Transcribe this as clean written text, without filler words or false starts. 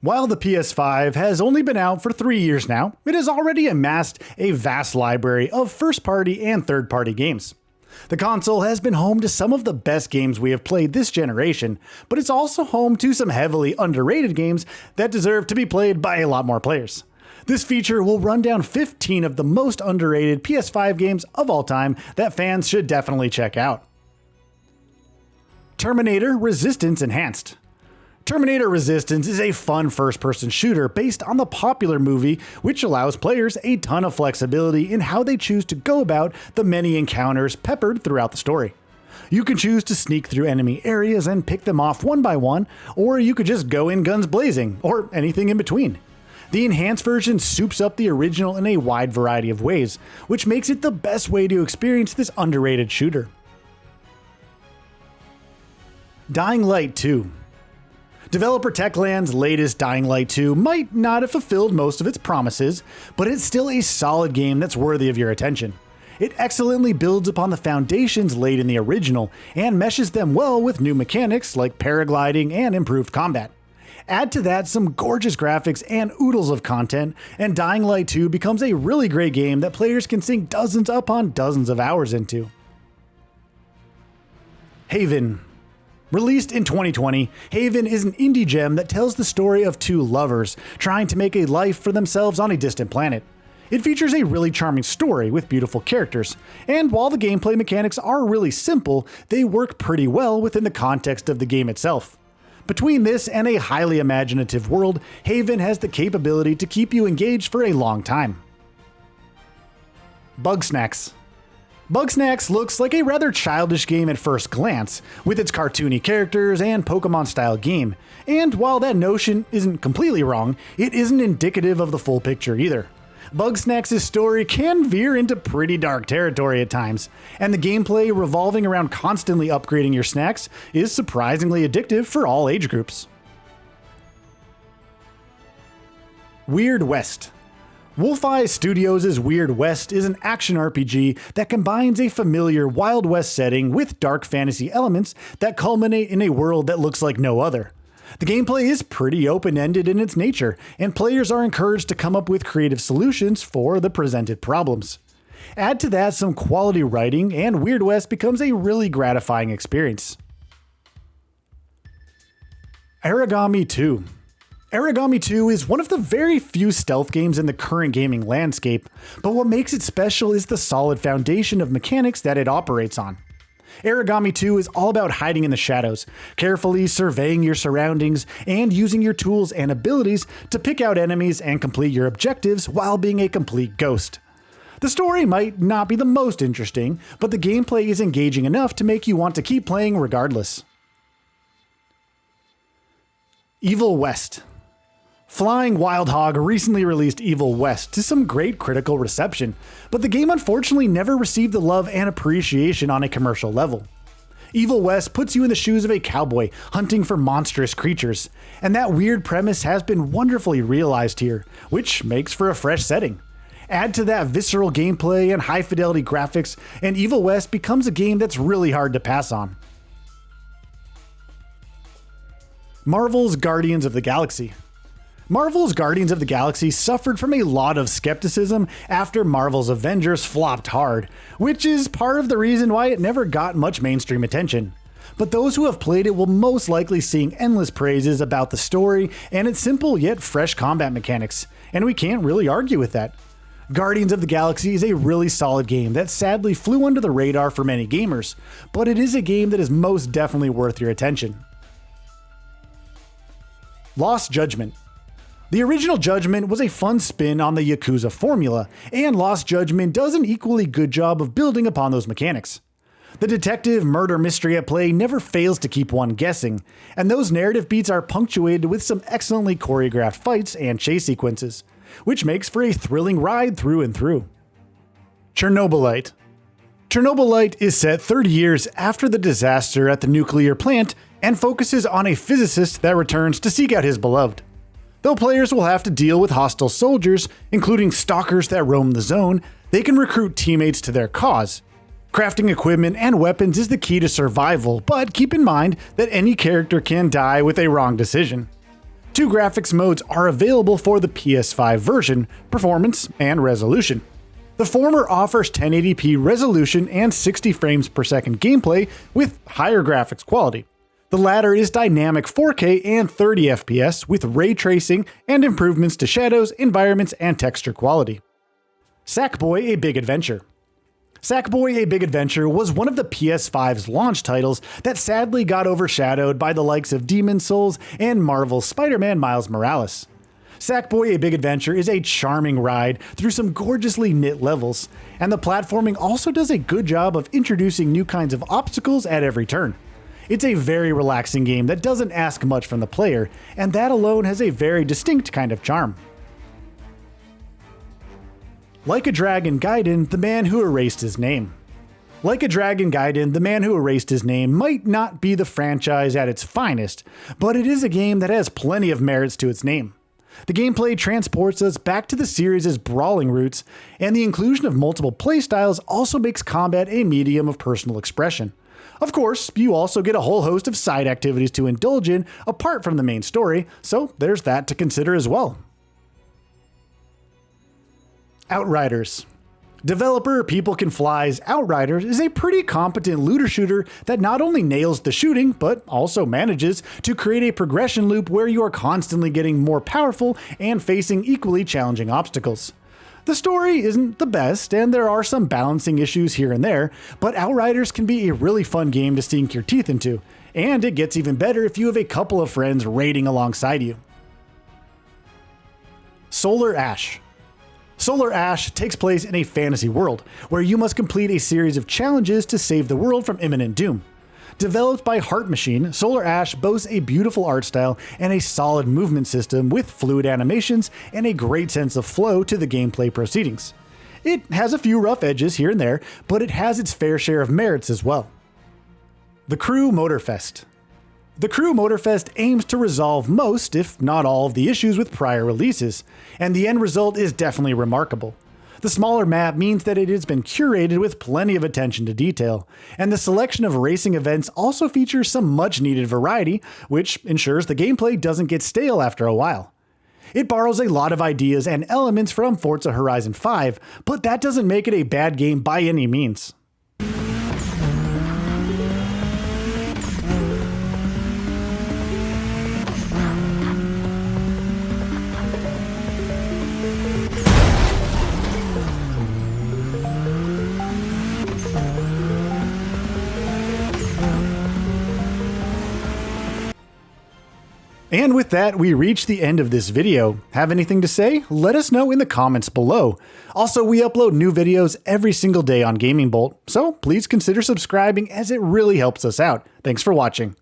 While the PS5 has only been out for 3 years now, it has already amassed a vast library of first-party and third-party games. The console has been home to some of the best games we have played this generation, but it's also home to some heavily underrated games that deserve to be played by a lot more players. This feature will run down 15 of the most underrated PS5 games of all time that fans should definitely check out. Terminator Resistance Enhanced. Terminator Resistance is a fun first-person shooter based on the popular movie, which allows players a ton of flexibility in how they choose to go about the many encounters peppered throughout the story. You can choose to sneak through enemy areas and pick them off one by one, or you could just go in guns blazing, or anything in between. The enhanced version soups up the original in a wide variety of ways, which makes it the best way to experience this underrated shooter. Dying Light 2. Developer Techland's latest Dying Light 2 might not have fulfilled most of its promises, but it's still a solid game that's worthy of your attention. It excellently builds upon the foundations laid in the original and meshes them well with new mechanics like paragliding and improved combat. Add to that some gorgeous graphics and oodles of content, and Dying Light 2 becomes a really great game that players can sink dozens upon dozens of hours into. Haven. Released in 2020, Haven is an indie gem that tells the story of two lovers trying to make a life for themselves on a distant planet. It features a really charming story with beautiful characters, and while the gameplay mechanics are really simple, they work pretty well within the context of the game itself. Between this and a highly imaginative world, Haven has the capability to keep you engaged for a long time. Bugsnax. Bugsnax looks like a rather childish game at first glance, with its cartoony characters and Pokemon-style game, and while that notion isn't completely wrong, it isn't indicative of the full picture either. Bugsnax's story can veer into pretty dark territory at times, and the gameplay revolving around constantly upgrading your snacks is surprisingly addictive for all age groups. Weird West. Wolfeye Studios' Weird West is an action RPG that combines a familiar Wild West setting with dark fantasy elements that culminate in a world that looks like no other. The gameplay is pretty open-ended in its nature, and players are encouraged to come up with creative solutions for the presented problems. Add to that some quality writing, and Weird West becomes a really gratifying experience. Origami 2. Origami 2 is one of the very few stealth games in the current gaming landscape, but what makes it special is the solid foundation of mechanics that it operates on. Origami 2 is all about hiding in the shadows, carefully surveying your surroundings, and using your tools and abilities to pick out enemies and complete your objectives while being a complete ghost. The story might not be the most interesting, but the gameplay is engaging enough to make you want to keep playing regardless. Evil West. Flying Wild Hog recently released Evil West to some great critical reception, but the game unfortunately never received the love and appreciation on a commercial level. Evil West puts you in the shoes of a cowboy hunting for monstrous creatures, and that weird premise has been wonderfully realized here, which makes for a fresh setting. Add to that visceral gameplay and high-fidelity graphics, and Evil West becomes a game that's really hard to pass on. Marvel's Guardians of the Galaxy. Marvel's Guardians of the Galaxy suffered from a lot of skepticism after Marvel's Avengers flopped hard, which is part of the reason why it never got much mainstream attention. But those who have played it will most likely sing endless praises about the story and its simple yet fresh combat mechanics, and we can't really argue with that. Guardians of the Galaxy is a really solid game that sadly flew under the radar for many gamers, but it is a game that is most definitely worth your attention. Lost Judgment. The original Judgment was a fun spin on the Yakuza formula, and Lost Judgment does an equally good job of building upon those mechanics. The detective murder mystery at play never fails to keep one guessing, and those narrative beats are punctuated with some excellently choreographed fights and chase sequences, which makes for a thrilling ride through and through. Chernobylite. Chernobylite is set 30 years after the disaster at the nuclear plant and focuses on a physicist that returns to seek out his beloved. Though players will have to deal with hostile soldiers, including stalkers that roam the zone, they can recruit teammates to their cause. Crafting equipment and weapons is the key to survival, but keep in mind that any character can die with a wrong decision. Two graphics modes are available for the PS5 version, performance and resolution. The former offers 1080p resolution and 60 frames per second gameplay with higher graphics quality. The latter is dynamic 4K and 30 FPS with ray tracing and improvements to shadows, environments, and texture quality. Sackboy: A Big Adventure. Sackboy: A Big Adventure was one of the PS5's launch titles that sadly got overshadowed by the likes of Demon's Souls and Marvel's Spider-Man Miles Morales. Sackboy: A Big Adventure is a charming ride through some gorgeously knit levels, and the platforming also does a good job of introducing new kinds of obstacles at every turn. It's a very relaxing game that doesn't ask much from the player, and that alone has a very distinct kind of charm. Like a Dragon Gaiden: The Man Who Erased His Name. Like a Dragon Gaiden: The Man Who Erased His Name might not be the franchise at its finest, but it is a game that has plenty of merits to its name. The gameplay transports us back to the series' brawling roots, and the inclusion of multiple playstyles also makes combat a medium of personal expression. Of course, you also get a whole host of side activities to indulge in apart from the main story, so there's that to consider as well. Outriders. Developer People Can Fly's Outriders is a pretty competent looter shooter that not only nails the shooting, but also manages to create a progression loop where you are constantly getting more powerful and facing equally challenging obstacles. The story isn't the best, and there are some balancing issues here and there, but Outriders can be a really fun game to sink your teeth into, and it gets even better if you have a couple of friends raiding alongside you. Solar Ash. Solar Ash takes place in a fantasy world, where you must complete a series of challenges to save the world from imminent doom. Developed by Heart Machine, Solar Ash boasts a beautiful art style and a solid movement system with fluid animations and a great sense of flow to the gameplay proceedings. It has a few rough edges here and there, but it has its fair share of merits as well. The Crew Motorfest. The Crew Motorfest aims to resolve most, if not all, of the issues with prior releases, and the end result is definitely remarkable. The smaller map means that it has been curated with plenty of attention to detail, and the selection of racing events also features some much needed variety, which ensures the gameplay doesn't get stale after a while. It borrows a lot of ideas and elements from Forza Horizon 5, but that doesn't make it a bad game by any means. And with that, we reach the end of this video. Have anything to say? Let us know in the comments below. Also, we upload new videos every single day on GamingBolt, so please consider subscribing as it really helps us out. Thanks for watching.